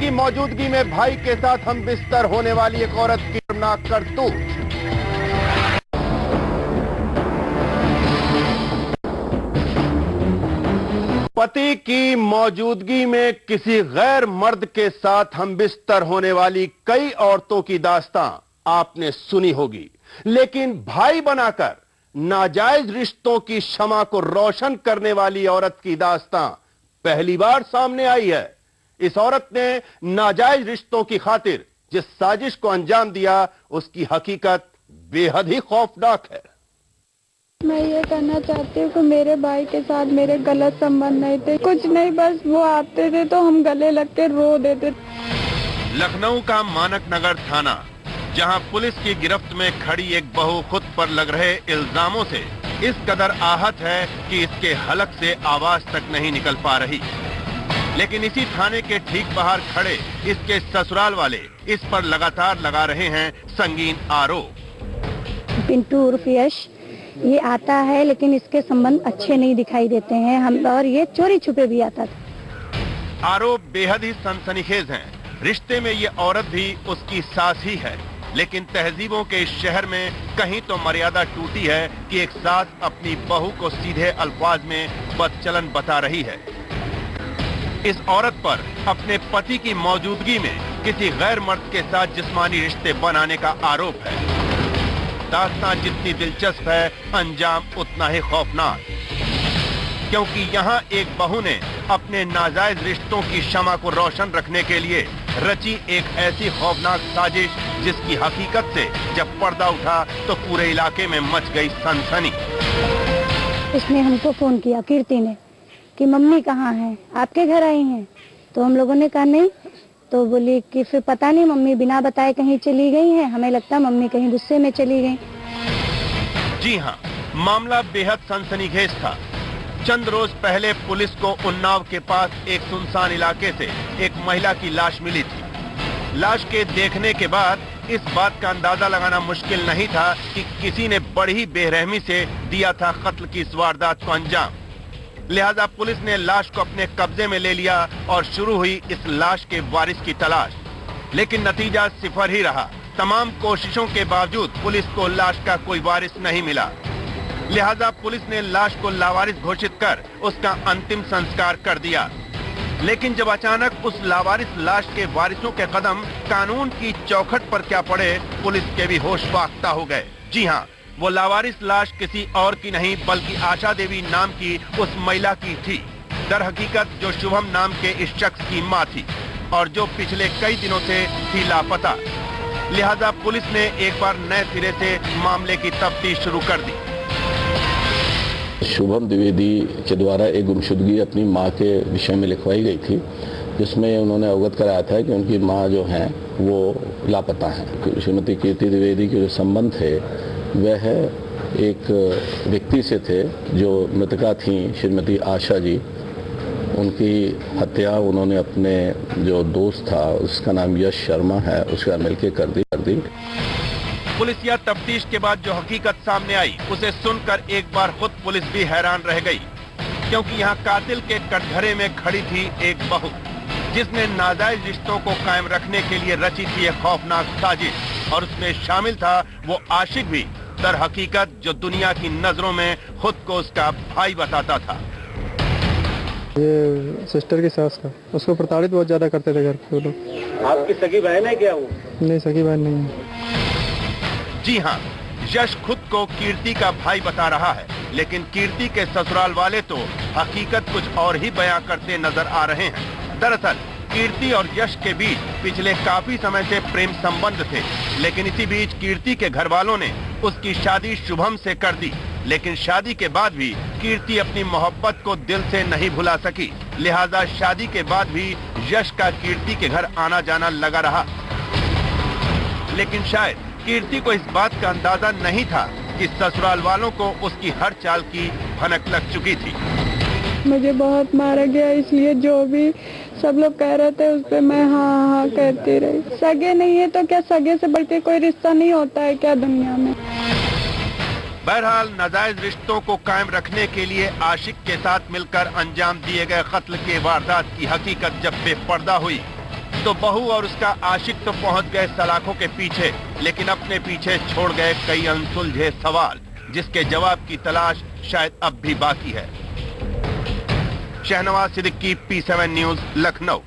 की मौजूदगी में भाई के साथ हम बिस्तर होने वाली एक औरत की शर्मनाक करतूत। पति की मौजूदगी में किसी गैर मर्द के साथ हम बिस्तर होने वाली कई औरतों की दास्तां आपने सुनी होगी, लेकिन भाई बनाकर नाजायज रिश्तों की शमा को रोशन करने वाली औरत की दास्तां पहली बार सामने आई है। इस औरत ने नाजायज रिश्तों की खातिर जिस साजिश को अंजाम दिया, उसकी हकीकत बेहद ही खौफनाक है। मैं ये कहना चाहती हूँ कि मेरे भाई के साथ मेरे गलत संबंध नहीं थे, कुछ नहीं, बस वो आते थे तो हम गले लग के रो देते। लखनऊ का मानक नगर थाना, जहां पुलिस की गिरफ्त में खड़ी एक बहू खुद पर लग रहे इल्जामों से इस कदर आहत है कि इसके हलक से आवाज तक नहीं निकल पा रही। लेकिन इसी थाने के ठीक बाहर खड़े इसके ससुराल वाले इस पर लगातार लगा रहे हैं संगीन आरोप। पिंटू उर्फ यश ये आता है, लेकिन इसके संबंध अच्छे नहीं दिखाई देते हैं हम, और ये चोरी छुपे भी आता था। आरोप बेहद ही सनसनीखेज हैं। रिश्ते में ये औरत भी उसकी सास ही है, लेकिन तहजीबों के इस शहर में कहीं तो मर्यादा टूटी है कि एक सास अपनी बहू को सीधे अल्फाज में बदचलन बता रही है। इस औरत पर अपने पति की मौजूदगी में किसी गैर मर्द के साथ जिस्मानी रिश्ते बनाने का आरोप है। दास्तां जितनी दिलचस्प है, अंजाम उतना ही खौफनाक, क्योंकि यहाँ एक बहू ने अपने नाजायज रिश्तों की शमा को रोशन रखने के लिए रची एक ऐसी खौफनाक साजिश, जिसकी हकीकत से जब पर्दा उठा तो पूरे इलाके में मच गई सनसनी। इसने हमको फोन किया, कीर्ति ने, कि मम्मी कहाँ है, आपके घर आई हैं? तो हम लोगों ने कहा नहीं, तो बोली कि फिर पता नहीं, मम्मी बिना बताए कहीं चली गई हैं, हमें लगता मम्मी कहीं गुस्से में चली गई। जी हाँ, मामला बेहद सनसनीखेज था। चंद रोज पहले पुलिस को उन्नाव के पास एक सुनसान इलाके से एक महिला की लाश मिली थी। लाश के देखने के बाद इस बात का अंदाजा लगाना मुश्किल नहीं था कि किसी ने बड़ी बेरहमी से दिया था कत्ल की इस वारदात को अंजाम। लिहाजा पुलिस ने लाश को अपने कब्जे में ले लिया और शुरू हुई इस लाश के वारिस की तलाश, लेकिन नतीजा सिफर ही रहा। तमाम कोशिशों के बावजूद पुलिस को लाश का कोई वारिस नहीं मिला। लिहाजा पुलिस ने लाश को लावारिस घोषित कर उसका अंतिम संस्कार कर दिया। लेकिन जब अचानक उस लावारिस लाश के वारिसों के कदम कानून की चौखट पर क्या पड़े, पुलिस के भी होश फाख्ता हो गए। जी हाँ, वो लावारिस लाश किसी और की नहीं बल्कि आशा देवी नाम की उस महिला की थी। दर हकीकत जो शुभम नाम के इस शख्स की मां थी और जो पिछले कई दिनों से थी लापता। लिहाजा पुलिस ने एक बार नए सिरे से मामले की तफ्तीश शुरू कर दी। शुभम द्विवेदी के द्वारा एक गुमशुदगी अपनी मां के विषय में लिखवाई गई थी, जिसमें उन्होंने अवगत कराया था कि उनकी मां जो हैं वो लापता हैं। श्रीमती कीर्ति द्विवेदी के जो संबंध थे वह एक व्यक्ति से थे जो मृतका थी, श्रीमती आशा जी। उनकी हत्या उन्होंने अपने जो दोस्त था, उसका नाम यश शर्मा है, उसके साथ मिलकर कर दी। पुलिसिया तफ्तीश के बाद जो हकीकत सामने आई, उसे सुनकर एक बार खुद पुलिस भी हैरान रह गई, क्योंकि यहाँ कातिल के कटघरे में खड़ी थी एक बहू, जिसने नाजायज रिश्तों को कायम रखने के लिए रची थी एक खौफनाक साजिश, और उसमें शामिल था वो आशिक भी, दर हकीकत जो दुनिया की नजरों में खुद को उसका भाई बताता था। ये सिस्टर की सास का, उसको प्रताड़ित बहुत ज्यादा करते थे घर के लोग। आपकी सगी बहन है क्या वो? नहीं, सगी बहन नहीं है। जी हाँ, यश खुद को कीर्ति का भाई बता रहा है, लेकिन कीर्ति के ससुराल वाले तो हकीकत कुछ और ही बयां करते नजर आ रहे हैं। दरअसल कीर्ति और यश के बीच पिछले काफी समय से प्रेम संबंध थे, लेकिन इसी बीच कीर्ति के घर वालों ने उसकी शादी शुभम से कर दी। लेकिन शादी के बाद भी कीर्ति अपनी मोहब्बत को दिल से नहीं भुला सकी। लिहाजा शादी के बाद भी यश का कीर्ति के घर आना जाना लगा रहा। लेकिन शायद कीर्ति को इस बात का अंदाजा नहीं था कि ससुराल वालों को उसकी हर चाल की भनक लग चुकी थी। मुझे बहुत मारा गया, इसलिए जो भी सब लोग कह रहे थे उस पर मैं हाँ हाँ कहती रही। सगे नहीं है तो क्या, सगे से बढ़ के कोई रिश्ता नहीं होता है क्या दुनिया में? बहरहाल नाजायज रिश्तों को कायम रखने के लिए आशिक के साथ मिलकर अंजाम दिए गए कत्ल के वारदात की हकीकत जब बेपर्दा हुई, तो बहू और उसका आशिक तो पहुंच गए सलाखों के पीछे, लेकिन अपने पीछे छोड़ गए कई अनसुलझे सवाल, जिसके जवाब की तलाश शायद अब भी बाकी है। Shahnawaz Siddiqui, P7 news, Lucknow.